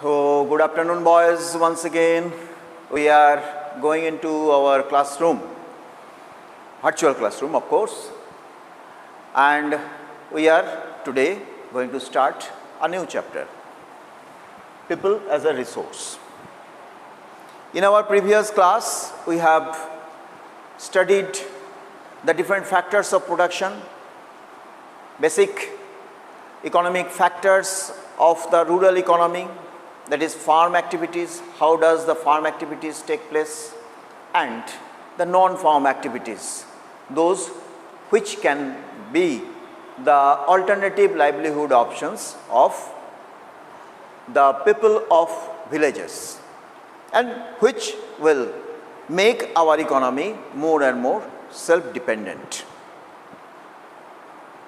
So, good afternoon, boys. Once again, we are going into our classroom, virtual classroom, of course, and we are today going to start a new chapter, People as a Resource. In our previous class, we have studied the different factors of production, basic economic factors of the rural economy, that is farm activities, how does the farm activities take place, and the non-farm activities, those which can be the alternative livelihood options of the people of villages and which will make our economy more and more self-dependent.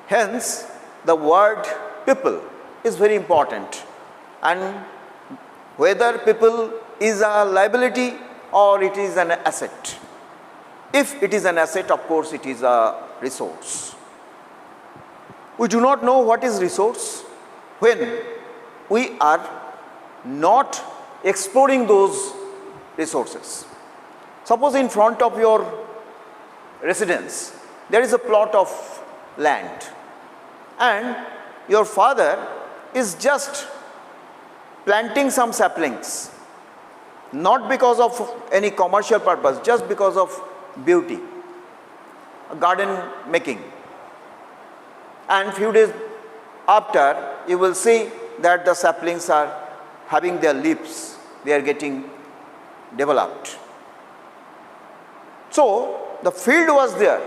Hence, the word people is very important, and whether people is a liability or it is an asset. If it is an asset, of course, it is a resource. We do not know what is resource when we are not exploring those resources. Suppose in front of your residence there is a plot of land and your father is just planting some saplings, not because of any commercial purpose, just because of beauty, garden making. And few days after, you will see that the saplings are having their leaves, they are getting developed. So, the field was there,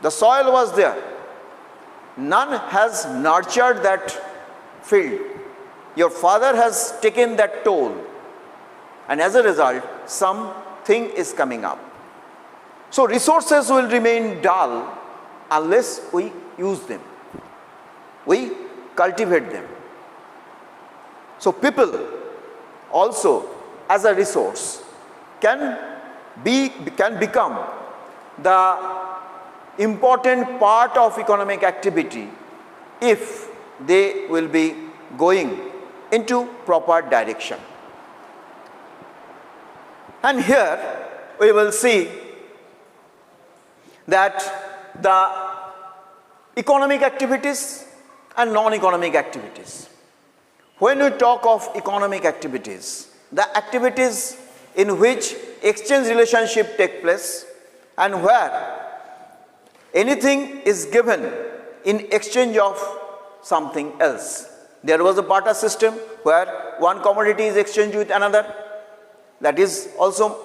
the soil was there, none has nurtured that field. Your father has taken that toll, and as a result, something is coming up. So, resources will remain dull unless we use them, we cultivate them. So, people also as a resource can become the important part of economic activity if they will be going into proper direction. And here we will see that the economic activities and non-economic activities. When we talk of economic activities, the activities in which exchange relationship take place and where anything is given in exchange of something else. There was a barter system where one commodity is exchanged with another, that is also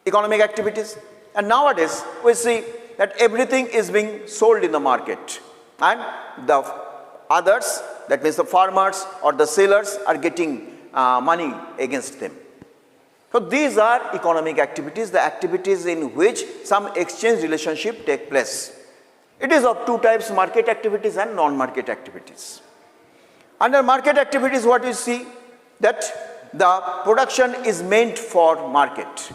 economic activities. And nowadays we see that everything is being sold in the market and the others, that means the farmers or the sellers, are getting money against them. So these are economic activities, the activities in which some exchange relationship take place. It is of two types, market activities and non-market activities. Under market activities, what we see that the production is meant for market.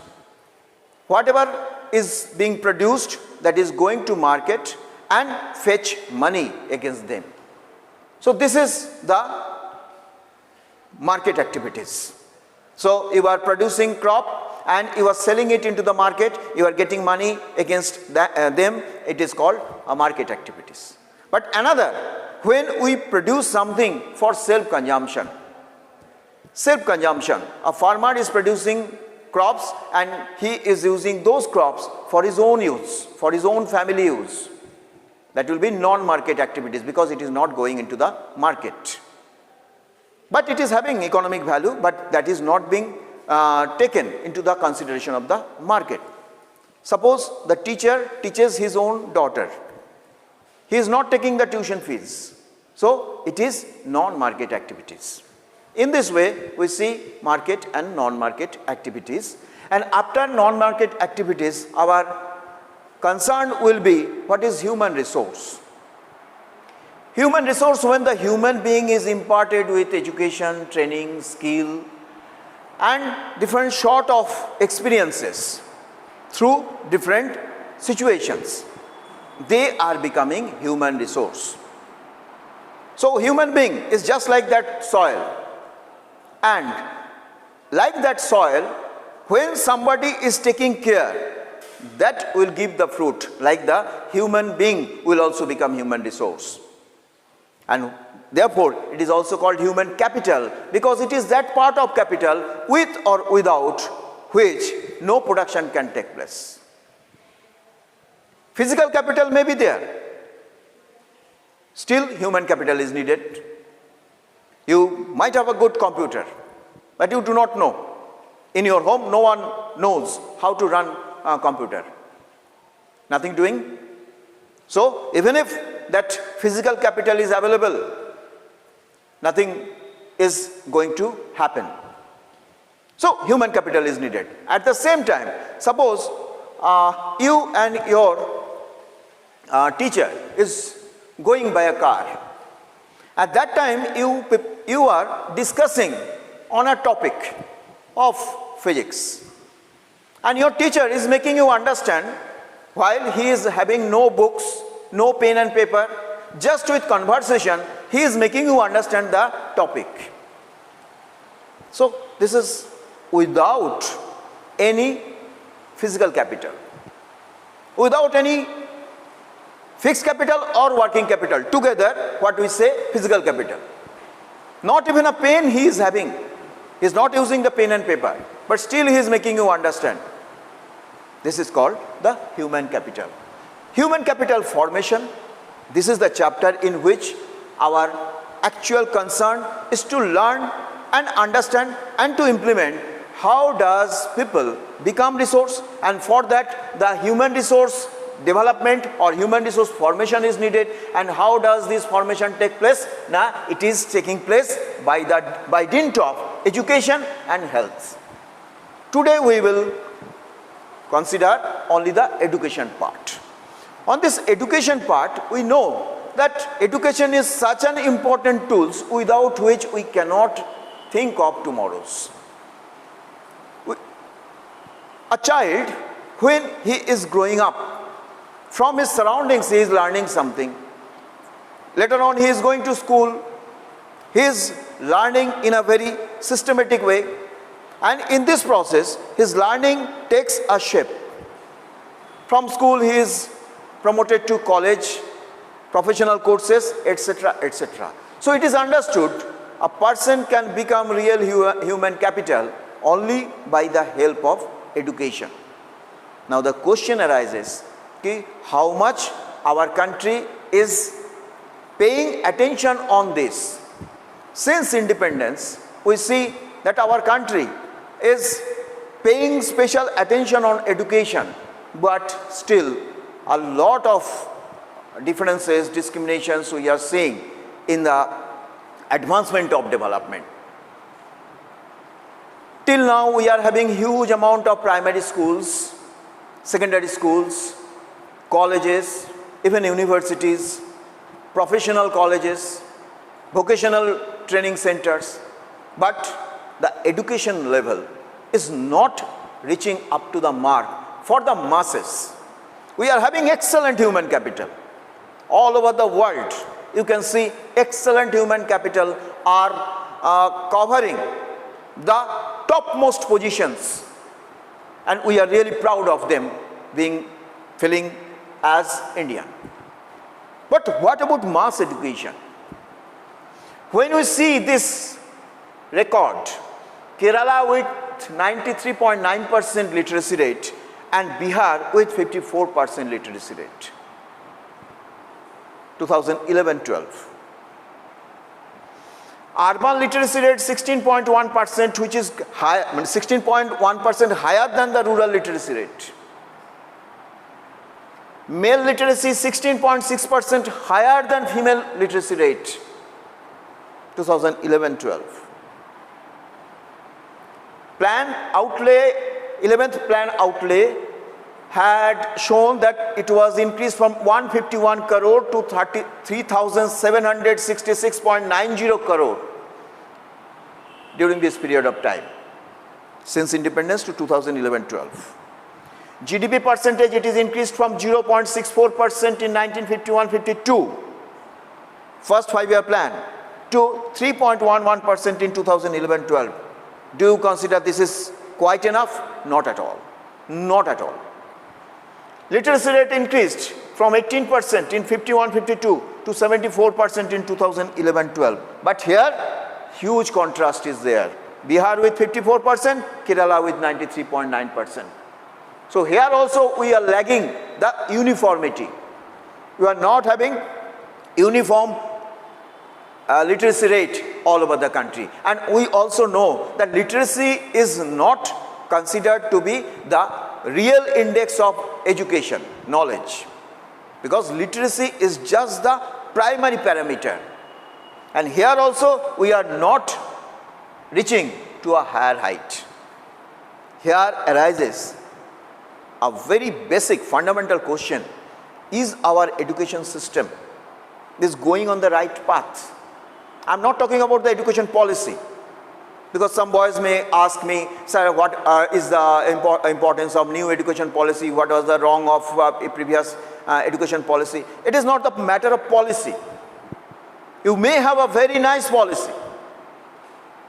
Whatever is being produced, that is going to market and fetch money against them. So this is the market activities. So you are producing crop and you are selling it into the market, you are getting money against them, it is called a market activities. But another, when we produce something for self-consumption, a farmer is producing crops and he is using those crops for his own use, for his own family use. That will be non-market activities because it is not going into the market. But it is having economic value, but that is not being taken into the consideration of the market. Suppose the teacher teaches his own daughter. He is not taking the tuition fees. So, it is non-market activities. In this way, we see market and non-market activities. And after non-market activities, our concern will be what is human resource. Human resource, when the human being is imparted with education, training, skill and different sort of experiences through different situations, they are becoming human resource. So human being is just like that soil. And like that soil, when somebody is taking care, that will give the fruit. Like the human being will also become human resource. And therefore, it is also called human capital, because it is that part of capital with or without which no production can take place. Physical capital may be there. Still, human capital is needed. You might have a good computer, but you do not know. In your home, no one knows how to run a computer. Nothing doing. So, even if that physical capital is available, nothing is going to happen. So, human capital is needed. At the same time, suppose you and your teacher is going by a car. At that time, you are discussing on a topic of physics. And your teacher is making you understand, while he is having no books, no pen and paper, just with conversation, he is making you understand the topic. So, this is without any physical capital, without any fixed capital or working capital. Together, what we say, physical capital. Not even a pen he is having. He is not using the pen and paper, but still he is making you understand. This is called the human capital. Human capital formation. This is the chapter in which our actual concern is to learn and understand and to implement how does people become resource, and for that the human resource development or human resource formation is needed. And how does this formation take place? Now it is taking place by dint of education and health. Today we will consider only the education part. On this education part, we know that education is such an important tool without which we cannot think of tomorrows. A child, when he is growing up, from his surroundings he is learning something. Later on he is going to school, he is learning in a very systematic way, and in this process his learning takes a shape. From school he is promoted to college, professional courses, etc., etc. So it is understood a person can become real human capital only by the help of education. Now the question arises, how much our country is paying attention on this. Since independence, we see that our country is paying special attention on education, but still a lot of differences, discriminations we are seeing in the advancement of development. Till now we are having huge amount of primary schools, secondary schools, colleges, even universities, professional colleges, vocational training centers, but the education level is not reaching up to the mark for the masses. We are having excellent human capital. All over the world, you can see excellent human capital are covering the topmost positions, and we are really proud of them feeling as Indian. But what about mass education? When we see this record, Kerala with 93.9% literacy rate and Bihar with 54% literacy rate, 2011-12. Urban literacy rate 16.1%, which is 16.1% higher than the rural literacy rate. Male literacy 16.6% higher than female literacy rate, 2011-12. Plan outlay, 11th plan outlay had shown that it was increased from 151 crore to 3,766.90 crore during this period of time, since independence to 2011-12. GDP percentage, it is increased from 0.64% in 1951-52, first 5-year plan, to 3.11% in 2011-12. Do you consider this is quite enough? Not at all. Not at all. Literacy rate increased from 18% in 51-52 to 74% in 2011-12. But here, huge contrast is there. Bihar with 54%, Kerala with 93.9%. So here also we are lagging the uniformity. We are not having uniform literacy rate all over the country. And we also know that literacy is not considered to be the real index of education, knowledge. Because literacy is just the primary parameter. And here also we are not reaching to a higher height. Here arises a very basic fundamental question: is our education system is going on the right path? I am not talking about the education policy, because some boys may ask me, sir, what is the importance of new education policy? What was the wrong of previous education policy? It is not the matter of policy. You may have a very nice policy.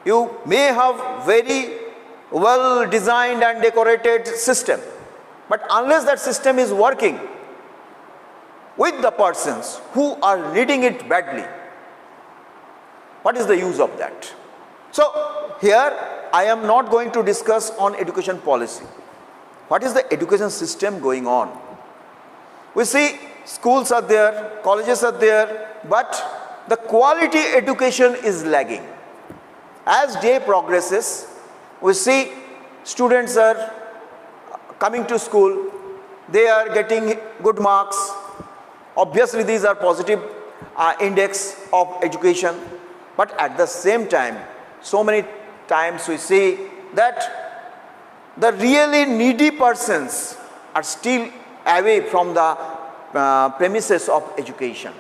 You may have very well designed and decorated system. But unless that system is working with the persons who are needing it badly, what is the use of that? So here I am not going to discuss on education policy. What is the education system going on? We see schools are there, colleges are there, but the quality education is lagging. As day progresses, we see students are coming to school, they are getting good marks. Obviously these are positive index of education, but at the same time, so many times we see that the really needy persons are still away from the premises of education.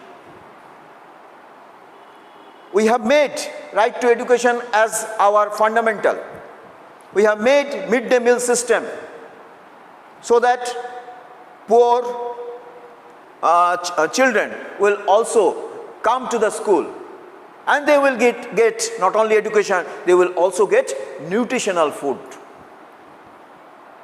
We have made right to education as our fundamental. We have made midday meal system so that poor children will also come to the school, and they will get not only education, they will also get nutritional food.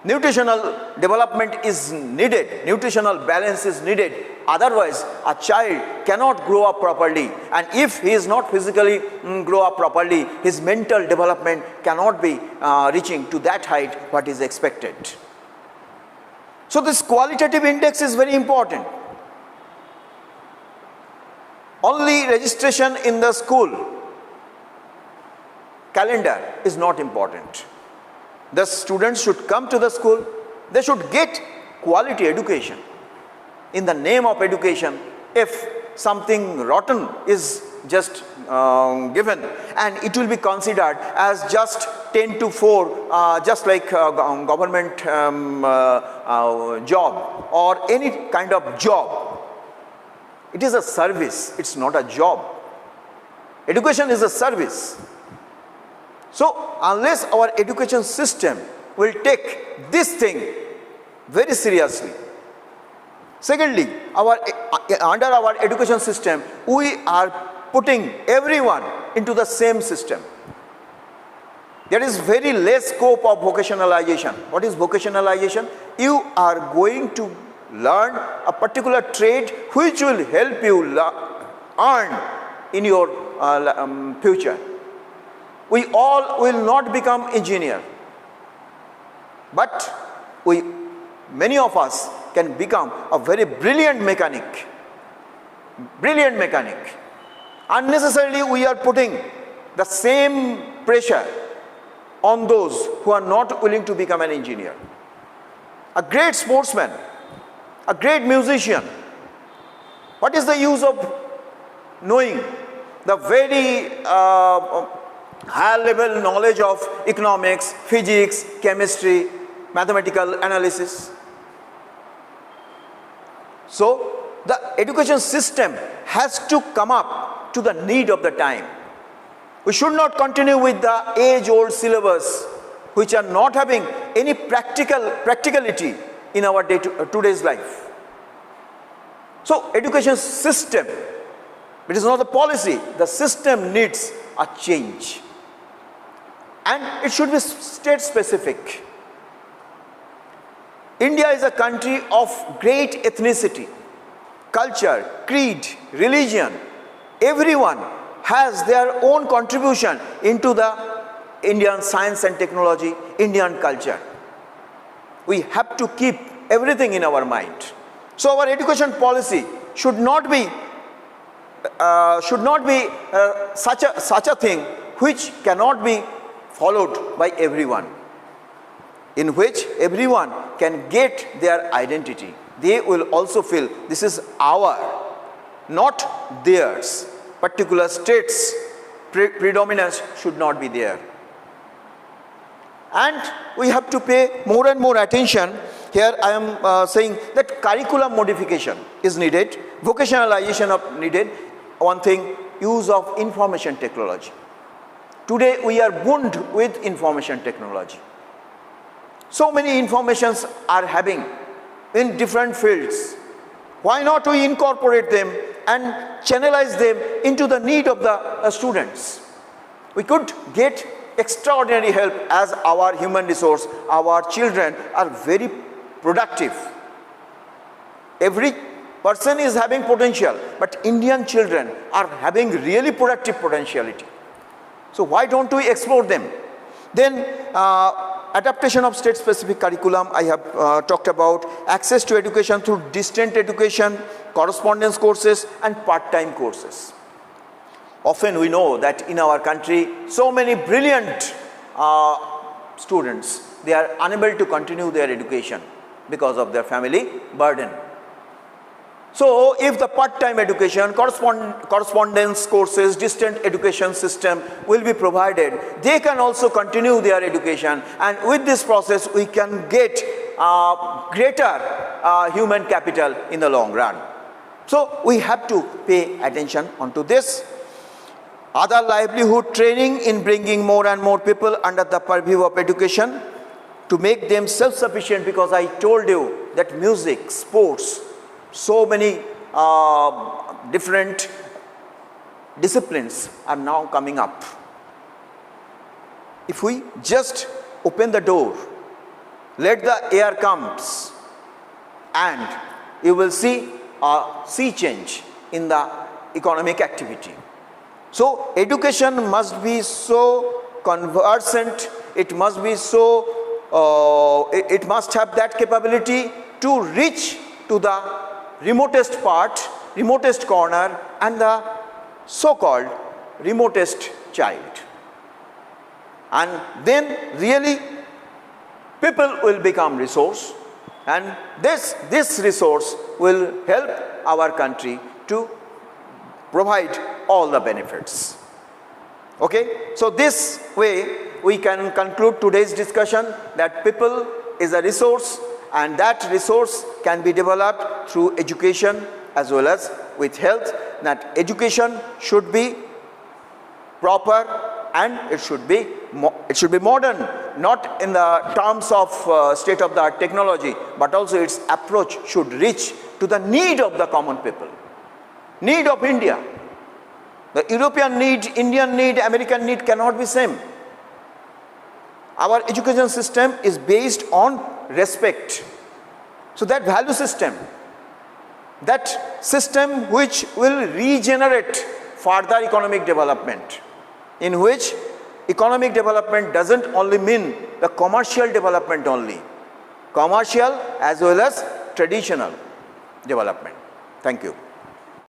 Nutritional development is needed, nutritional balance is needed. Otherwise, a child cannot grow up properly, and if he is not physically grow up properly, his mental development cannot be reaching to that height what is expected. So this qualitative index is very important. Only registration in the school calendar is not important. The students should come to the school, they should get quality education. In the name of education, if something rotten is just given, and it will be considered as just 10 to 4, just like government job or any kind of job. It is a service, it's not a job. Education is a service. So unless our education system will take this thing very seriously. Secondly, under our education system, we are putting everyone into the same system. There is very less scope of vocationalization. What is vocationalization? You are going to learn a particular trade which will help you earn in your future. We all will not become engineer, but many of us can become a very brilliant mechanic. Brilliant mechanic. Unnecessarily we are putting the same pressure on those who are not willing to become an engineer. A great sportsman, a great musician, what is the use of knowing the very high level knowledge of economics, physics, chemistry, mathematical analysis? So the education system has to come up to the need of the time. We should not continue with the age-old syllabus which are not having any practicality in our today's life. So education system It is not the policy. The system needs a change. And it should be state specific. India is a country of great ethnicity, culture, creed, religion. Everyone has their own contribution into the Indian science and technology, Indian culture. We have to keep everything in our mind. So our education policy should not be such a thing which cannot be followed by everyone, in which everyone can get their identity. They will also feel this is our, not theirs. Particular states' predominance should not be there. And we have to pay more and more attention. Here I am saying that curriculum modification is needed, vocationalization of needed. One thing, use of information technology. Today we are bound with information technology. So many informations are having in different fields. Why not we incorporate them and channelize them into the need of the students? We could get extraordinary help as our human resource. Our children are very productive. Every person is having potential, but Indian children are having really productive potentiality. So why don't we explore them? Then adaptation of state specific curriculum, I have talked about. Access to education through distant education, correspondence courses and part-time courses. Often we know that in our country, so many brilliant students, they are unable to continue their education because of their family burden. So if the part-time education, correspondence courses, distant education system will be provided, they can also continue their education, and with this process we can get greater human capital in the long run. So we have to pay attention onto this. Other livelihood training in bringing more and more people under the purview of education to make them self-sufficient, because I told you that music, sports, so many different disciplines are now coming up. If we just open the door, let the air comes, and you will see a sea change in the economic activity. So education must be so conversant, it must be so, it must have that capability to reach to the remotest part, remotest corner and the so-called remotest child. And then really people will become resource, and this resource will help our country to provide all the benefits. Okay, so this way we can conclude today's discussion that people is a resource, and that resource can be developed through education as well as with health. That education should be proper and it should be modern, not in the terms of state-of-the-art technology, but also its approach should reach to the need of the common people, need of India. The European need, Indian need, American need cannot be same. Our education system is based on respect. So that value system, that system which will regenerate further economic development, in which economic development doesn't only mean the commercial development only, commercial as well as traditional development. Thank you.